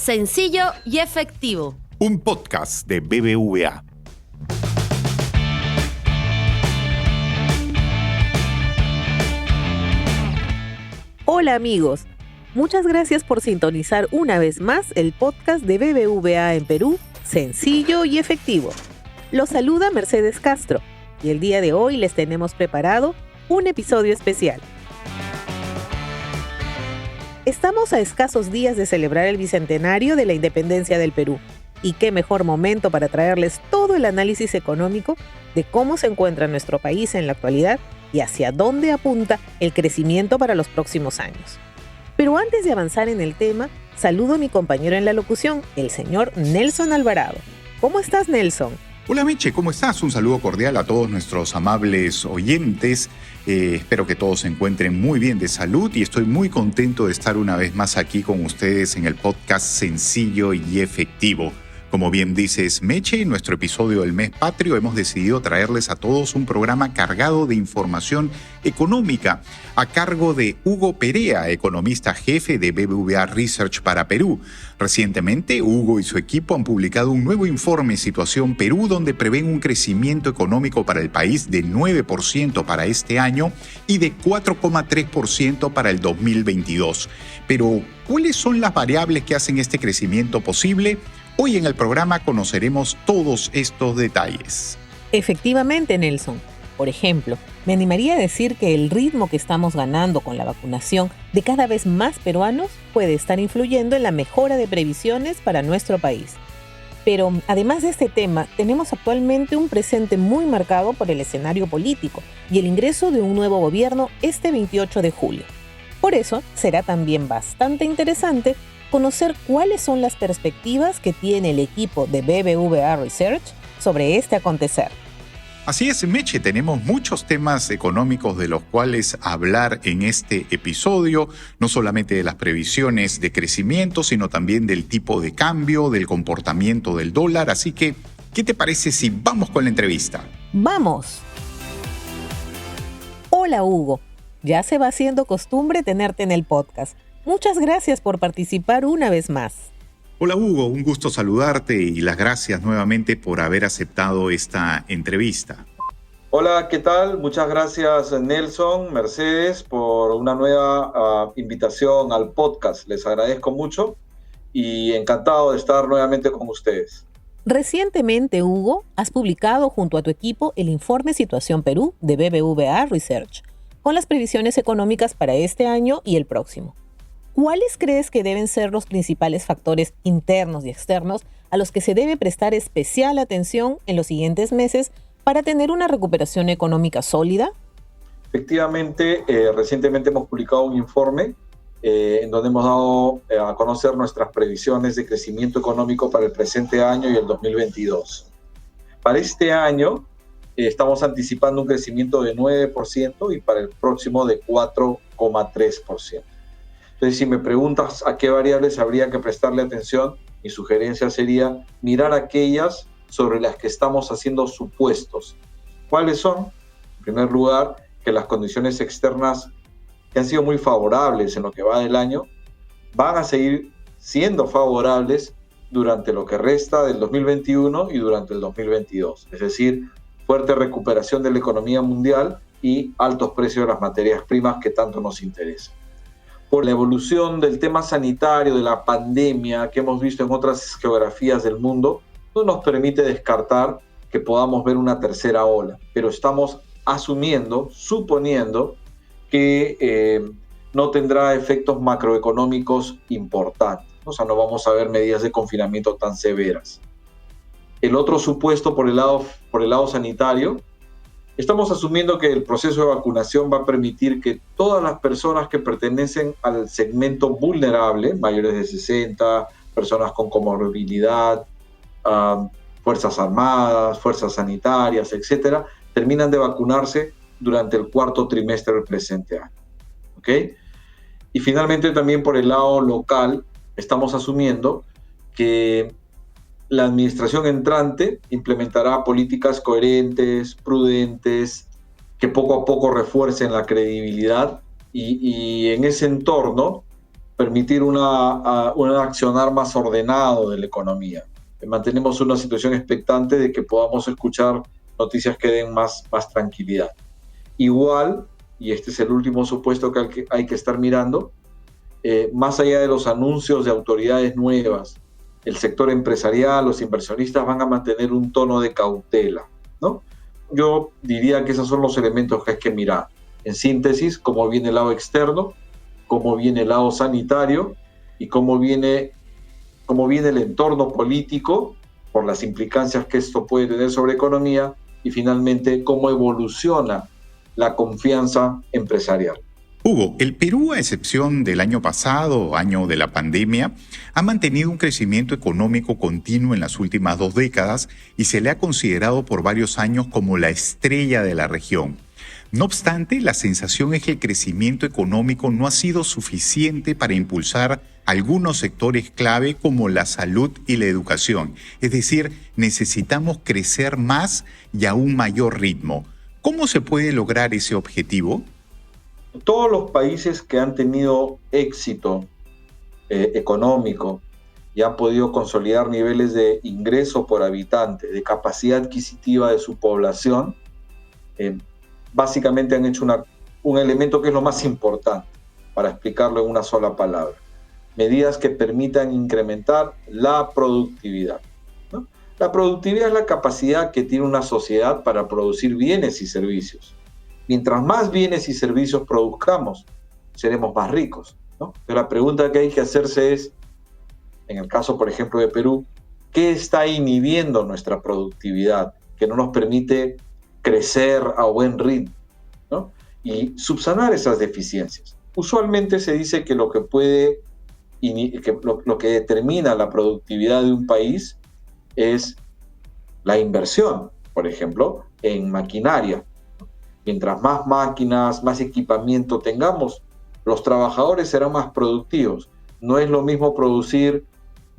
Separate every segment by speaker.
Speaker 1: sencillo y efectivo.
Speaker 2: Un podcast de BBVA.
Speaker 3: Hola amigos, muchas gracias por sintonizar una vez más el podcast de BBVA en Perú, sencillo y efectivo. Los saluda Mercedes Castro y el día de hoy les tenemos preparado un episodio especial. Estamos a escasos días de celebrar el bicentenario de la independencia del Perú. Y qué mejor momento para traerles todo el análisis económico de cómo se encuentra nuestro país en la actualidad y hacia dónde apunta el crecimiento para los próximos años. Pero antes de avanzar en el tema, saludo a mi compañero en la locución, el señor Nelson Alvarado. ¿Cómo estás, Nelson?
Speaker 2: Hola Meche, ¿cómo estás? Un saludo cordial a todos nuestros amables oyentes. Espero que todos se encuentren muy bien de salud y estoy muy contento de estar una vez más aquí con ustedes en el podcast Sencillo y Efectivo. Como bien dices, Meche, en nuestro episodio del Mes Patrio hemos decidido traerles a todos un programa cargado de información económica a cargo de Hugo Perea, economista jefe de BBVA Research para Perú. Recientemente, Hugo y su equipo han publicado un nuevo informe Situación Perú donde prevén un crecimiento económico para el país de 9% para este año y de 4,3% para el 2022. Pero, ¿cuáles son las variables que hacen este crecimiento posible? Hoy en el programa conoceremos todos estos detalles.
Speaker 3: Efectivamente, Nelson. Por ejemplo, me animaría a decir que el ritmo que estamos ganando con la vacunación de cada vez más peruanos puede estar influyendo en la mejora de previsiones para nuestro país. Pero además de este tema, tenemos actualmente un presente muy marcado por el escenario político y el ingreso de un nuevo gobierno este 28 de julio. Por eso, será también bastante interesante conocer cuáles son las perspectivas que tiene el equipo de BBVA Research sobre este acontecer.
Speaker 2: Así es, Meche, tenemos muchos temas económicos de los cuales hablar en este episodio, no solamente de las previsiones de crecimiento, sino también del tipo de cambio, del comportamiento del dólar. Así que, ¿qué te parece si vamos con la entrevista?
Speaker 3: ¡Vamos! Hola, Hugo. Ya se va haciendo costumbre tenerte en el podcast. Muchas gracias por participar una vez más.
Speaker 2: Hola Hugo, un gusto saludarte y las gracias nuevamente por haber aceptado esta entrevista.
Speaker 4: Hola, ¿qué tal? Muchas gracias Nelson, Mercedes, por una nueva invitación al podcast. Les agradezco mucho y encantado de estar nuevamente con ustedes.
Speaker 3: Recientemente, Hugo, has publicado junto a tu equipo el informe Situación Perú de BBVA Research, con las previsiones económicas para este año y el próximo. ¿Cuáles crees que deben ser los principales factores internos y externos a los que se debe prestar especial atención en los siguientes meses para tener una recuperación económica sólida?
Speaker 4: Efectivamente, recientemente hemos publicado un informe en donde hemos dado a conocer nuestras previsiones de crecimiento económico para el presente año y el 2022. Para este año estamos anticipando un crecimiento de 9% y para el próximo de 4,3%. Entonces, si me preguntas a qué variables habría que prestarle atención, mi sugerencia sería mirar aquellas sobre las que estamos haciendo supuestos. ¿Cuáles son? En primer lugar, que las condiciones externas que han sido muy favorables en lo que va del año van a seguir siendo favorables durante lo que resta del 2021 y durante el 2022. Es decir, fuerte recuperación de la economía mundial y altos precios de las materias primas que tanto nos interesan. Por la evolución del tema sanitario, de la pandemia que hemos visto en otras geografías del mundo, no nos permite descartar que podamos ver una tercera ola, pero estamos suponiendo que no tendrá efectos macroeconómicos importantes, o sea, no vamos a ver medidas de confinamiento tan severas. El otro supuesto por el lado sanitario, estamos asumiendo que el proceso de vacunación va a permitir que todas las personas que pertenecen al segmento vulnerable, mayores de 60, personas con comorbilidad, fuerzas armadas, fuerzas sanitarias, etcétera, terminan de vacunarse durante el cuarto trimestre del presente año. ¿Ok? Y finalmente también por el lado local, estamos asumiendo que la administración entrante implementará políticas coherentes, prudentes, que poco a poco refuercen la credibilidad y en ese entorno permitir un accionar más ordenado de la economía. Mantenemos una situación expectante de que podamos escuchar noticias que den más tranquilidad. Igual, y este es el último supuesto que hay que estar mirando, más allá de los anuncios de autoridades nuevas, el sector empresarial, los inversionistas van a mantener un tono de cautela, ¿no? Yo diría que esos son los elementos que hay que mirar. En síntesis, cómo viene el lado externo, cómo viene el lado sanitario y cómo viene el entorno político por las implicancias que esto puede tener sobre economía y finalmente cómo evoluciona la confianza empresarial.
Speaker 2: Hugo, el Perú, a excepción del año pasado, año de la pandemia, ha mantenido un crecimiento económico continuo en las últimas 2 décadas y se le ha considerado por varios años como la estrella de la región. No obstante, la sensación es que el crecimiento económico no ha sido suficiente para impulsar algunos sectores clave como la salud y la educación. Es decir, necesitamos crecer más y a un mayor ritmo. ¿Cómo se puede lograr ese objetivo?
Speaker 4: Todos los países que han tenido éxito económico y han podido consolidar niveles de ingreso por habitante, de capacidad adquisitiva de su población, básicamente han hecho un elemento que es lo más importante, para explicarlo en una sola palabra: medidas que permitan incrementar la productividad, ¿no? La productividad es la capacidad que tiene una sociedad para producir bienes y servicios. Mientras más bienes y servicios produzcamos, seremos más ricos, ¿no? Pero la pregunta que hay que hacerse es, en el caso, por ejemplo, de Perú, ¿qué está inhibiendo nuestra productividad que no nos permite crecer a buen ritmo, ¿no? Y subsanar esas deficiencias. Usualmente se dice que lo que determina la productividad de un país es la inversión, por ejemplo, en maquinaria. Mientras más máquinas, más equipamiento tengamos, los trabajadores serán más productivos. No es lo mismo producir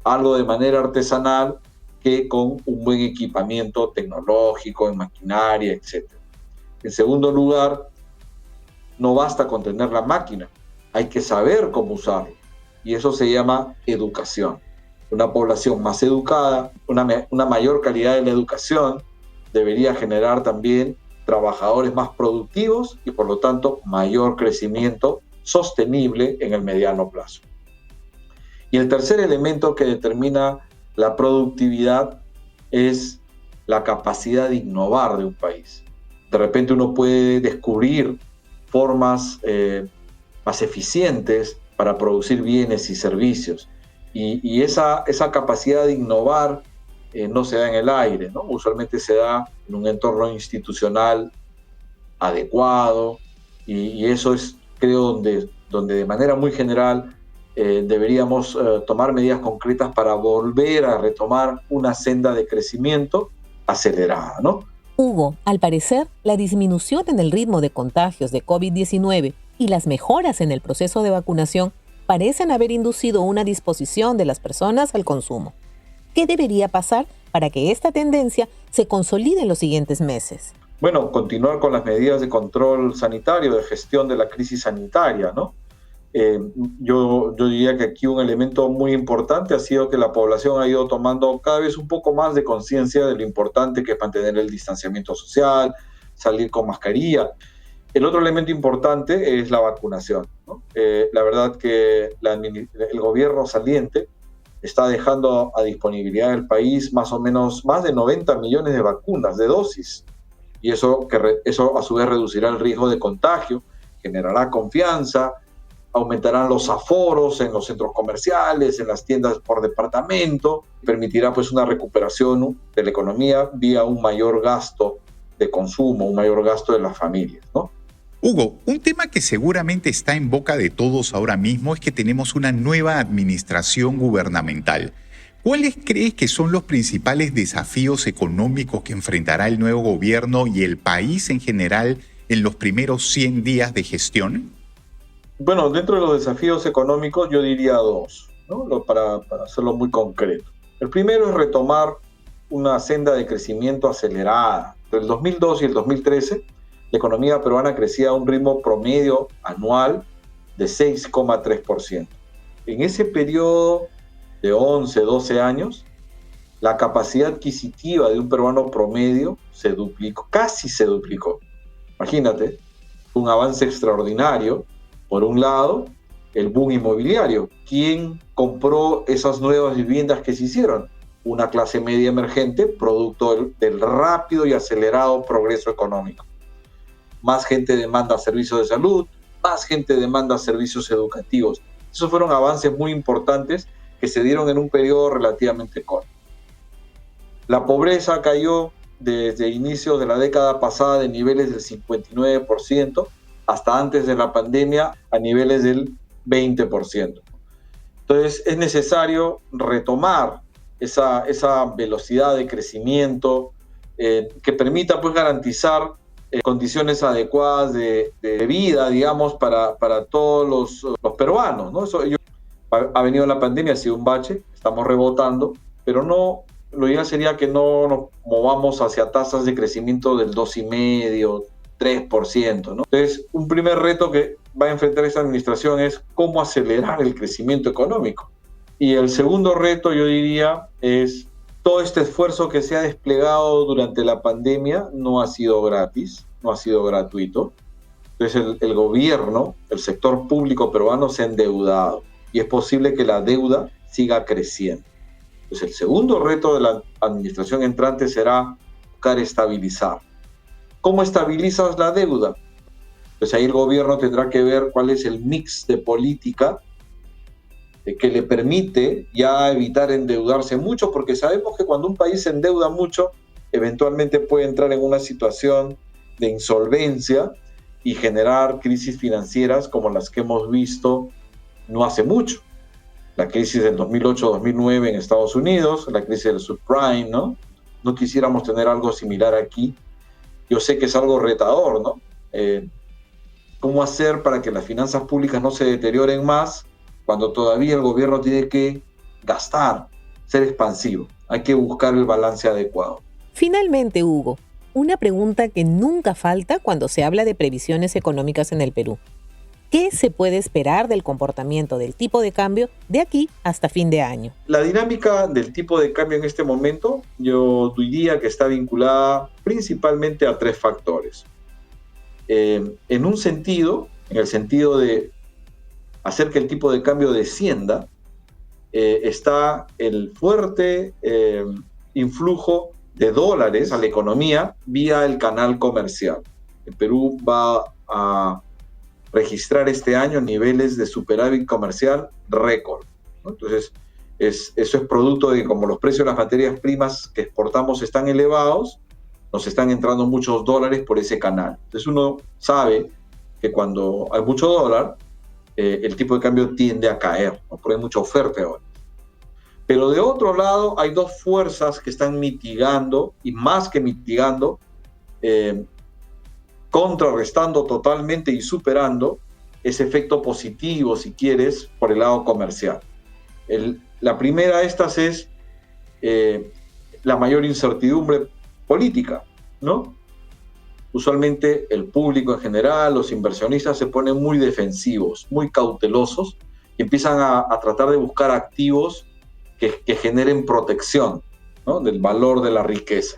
Speaker 4: algo de manera artesanal que con un buen equipamiento tecnológico, en maquinaria, etc. En segundo lugar, no basta con tener la máquina, hay que saber cómo usarlo. Y eso se llama educación. Una población más educada, una mayor calidad de la educación, debería generar también trabajadores más productivos y por lo tanto mayor crecimiento sostenible en el mediano plazo. Y el tercer elemento que determina la productividad es la capacidad de innovar de un país. De repente uno puede descubrir formas más eficientes para producir bienes y servicios. Y esa capacidad de innovar no se da en el aire, ¿no? Usualmente se da en un entorno institucional adecuado y eso es, creo, donde de manera muy general deberíamos tomar medidas concretas para volver a retomar una senda de crecimiento acelerada, ¿no?
Speaker 3: Hugo, al parecer, la disminución en el ritmo de contagios de COVID-19 y las mejoras en el proceso de vacunación parecen haber inducido una disposición de las personas al consumo. ¿Qué debería pasar para que esta tendencia se consolide en los siguientes meses?
Speaker 4: Bueno, continuar con las medidas de control sanitario, de gestión de la crisis sanitaria, ¿no? Yo diría que aquí un elemento muy importante ha sido que la población ha ido tomando cada vez un poco más de conciencia de lo importante que es mantener el distanciamiento social, salir con mascarilla. El otro elemento importante es la vacunación, ¿no? La verdad que el gobierno saliente está dejando a disponibilidad del país más o menos más de 90 millones de vacunas, de dosis. Y eso a su vez reducirá el riesgo de contagio, generará confianza, aumentarán los aforos en los centros comerciales, en las tiendas por departamento, permitirá pues una recuperación de la economía vía un mayor gasto de consumo, un mayor gasto de las familias, ¿no?
Speaker 2: Hugo, un tema que seguramente está en boca de todos ahora mismo es que tenemos una nueva administración gubernamental. ¿Cuáles crees que son los principales desafíos económicos que enfrentará el nuevo gobierno y el país en general en los primeros 100 días de gestión?
Speaker 4: Bueno, dentro de los desafíos económicos yo diría 2, ¿no? Para hacerlo muy concreto. El primero es retomar una senda de crecimiento acelerada. Entre el 2002 y el 2013, la economía peruana crecía a un ritmo promedio anual de 6,3%. en ese periodo de 11, 12 años, la capacidad adquisitiva de un peruano promedio se duplicó, casi se duplicó. Imagínate, un avance extraordinario. Por un lado, el boom inmobiliario. ¿Quién compró esas nuevas viviendas que se hicieron? Una clase media emergente, producto del rápido y acelerado progreso económico. Más gente demanda servicios de salud, más gente demanda servicios educativos. Esos fueron avances muy importantes que se dieron en un periodo relativamente corto. La pobreza cayó desde inicios de la década pasada de niveles del 59% hasta antes de la pandemia a niveles del 20%. Entonces es necesario retomar esa velocidad de crecimiento que permita pues garantizar condiciones adecuadas de vida, digamos, para todos los peruanos, ¿no? Ha venido la pandemia, ha sido un bache, estamos rebotando, pero no, lo ideal sería que no nos movamos hacia tasas de crecimiento del 2,5%, 3%, ¿no? Entonces, un primer reto que va a enfrentar esta administración es cómo acelerar el crecimiento económico. Y el segundo reto, yo diría, es todo este esfuerzo que se ha desplegado durante la pandemia no ha sido gratis, no ha sido gratuito. Entonces el gobierno, el sector público peruano se ha endeudado y es posible que la deuda siga creciendo. Entonces el segundo reto de la administración entrante será buscar estabilizar. ¿Cómo estabilizas la deuda? Pues ahí el gobierno tendrá que ver cuál es el mix de política que le permite ya evitar endeudarse mucho, porque sabemos que cuando un país se endeuda mucho, eventualmente puede entrar en una situación de insolvencia y generar crisis financieras como las que hemos visto no hace mucho. La crisis del 2008-2009 en Estados Unidos, la crisis del subprime, ¿no? No quisiéramos tener algo similar aquí. Yo sé que es algo retador, ¿no? ¿Cómo hacer para que las finanzas públicas no se deterioren más cuando todavía el gobierno tiene que gastar, ser expansivo? Hay que buscar el balance adecuado.
Speaker 3: Finalmente, Hugo, una pregunta que nunca falta cuando se habla de previsiones económicas en el Perú. ¿Qué se puede esperar del comportamiento del tipo de cambio de aquí hasta fin de año?
Speaker 4: La dinámica del tipo de cambio en este momento, yo diría que está vinculada principalmente a 3 factores. En el sentido de hacer que el tipo de cambio descienda, está el fuerte influjo de dólares a la economía vía el canal comercial. El Perú va a registrar este año niveles de superávit comercial récord, ¿no? Entonces, eso es producto de que como los precios de las materias primas que exportamos están elevados, nos están entrando muchos dólares por ese canal. Entonces uno sabe que cuando hay mucho dólar, el tipo de cambio tiende a caer, ¿no? Porque hay mucha oferta ahora. Pero de otro lado, hay 2 fuerzas que están mitigando, y más que mitigando, contrarrestando totalmente y superando ese efecto positivo, si quieres, por el lado comercial. La primera de estas es la mayor incertidumbre política, ¿no? Usualmente el público en general, los inversionistas se ponen muy defensivos, muy cautelosos y empiezan a tratar de buscar activos que generen protección, ¿no? Del valor de la riqueza.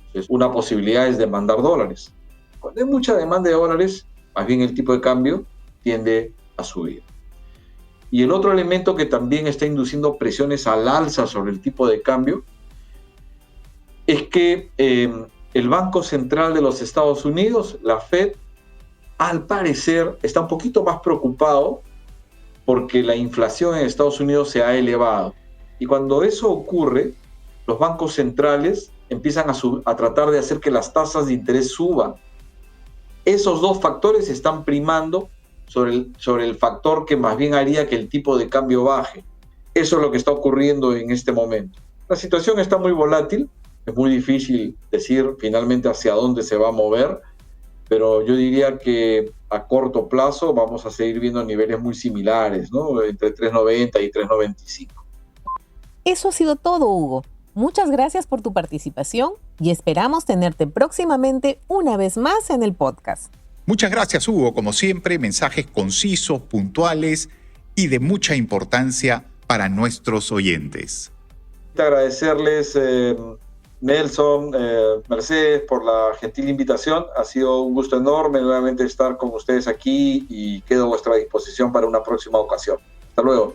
Speaker 4: Entonces, una posibilidad es demandar dólares. Cuando hay mucha demanda de dólares, más bien el tipo de cambio tiende a subir. Y el otro elemento que también está induciendo presiones al alza sobre el tipo de cambio es que el Banco Central de los Estados Unidos, la Fed, al parecer está un poquito más preocupado porque la inflación en Estados Unidos se ha elevado. Y cuando eso ocurre, los bancos centrales empiezan a tratar de hacer que las tasas de interés suban. Esos 2 factores están primando sobre el factor que más bien haría que el tipo de cambio baje. Eso es lo que está ocurriendo en este momento. La situación está muy volátil, es muy difícil decir finalmente hacia dónde se va a mover, pero yo diría que a corto plazo vamos a seguir viendo niveles muy similares, ¿no? Entre 3.90 y 3.95.
Speaker 3: Eso ha sido todo, Hugo. Muchas gracias por tu participación y esperamos tenerte próximamente una vez más en el podcast.
Speaker 2: Muchas gracias, Hugo. Como siempre, mensajes concisos, puntuales y de mucha importancia para nuestros oyentes.
Speaker 4: Agradecerles, Nelson, Mercedes, por la gentil invitación. Ha sido un gusto enorme nuevamente estar con ustedes aquí y quedo a vuestra disposición para una próxima ocasión. Hasta luego.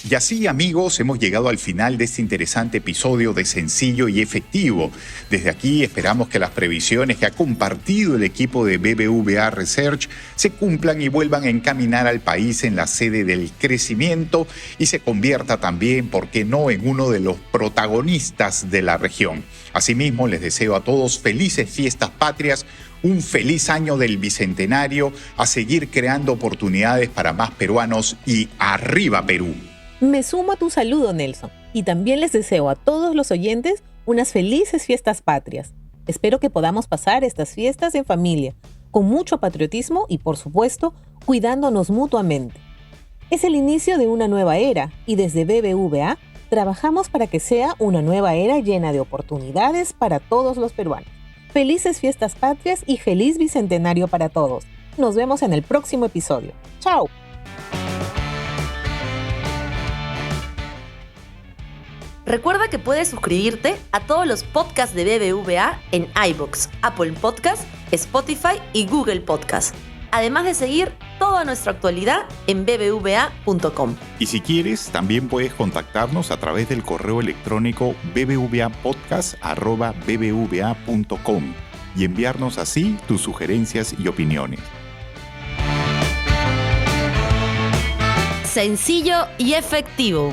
Speaker 2: Y así, amigos, hemos llegado al final de este interesante episodio de Sencillo y Efectivo. Desde aquí esperamos que las previsiones que ha compartido el equipo de BBVA Research se cumplan y vuelvan a encaminar al país en la sede del crecimiento y se convierta también, ¿por qué no?, en uno de los protagonistas de la región. Asimismo, les deseo a todos felices fiestas patrias, un feliz año del Bicentenario, a seguir creando oportunidades para más peruanos y ¡arriba Perú!
Speaker 3: Me sumo a tu saludo, Nelson, y también les deseo a todos los oyentes unas felices fiestas patrias. Espero que podamos pasar estas fiestas en familia, con mucho patriotismo y, por supuesto, cuidándonos mutuamente. Es el inicio de una nueva era y desde BBVA trabajamos para que sea una nueva era llena de oportunidades para todos los peruanos. Felices fiestas patrias y feliz Bicentenario para todos. Nos vemos en el próximo episodio. ¡Chao!
Speaker 1: Recuerda que puedes suscribirte a todos los podcasts de BBVA en iVoox, Apple Podcasts, Spotify y Google Podcasts. Además de seguir toda nuestra actualidad en bbva.com.
Speaker 2: Y si quieres, también puedes contactarnos a través del correo electrónico bbvapodcast@bbva.com y enviarnos así tus sugerencias y opiniones.
Speaker 1: Sencillo y efectivo.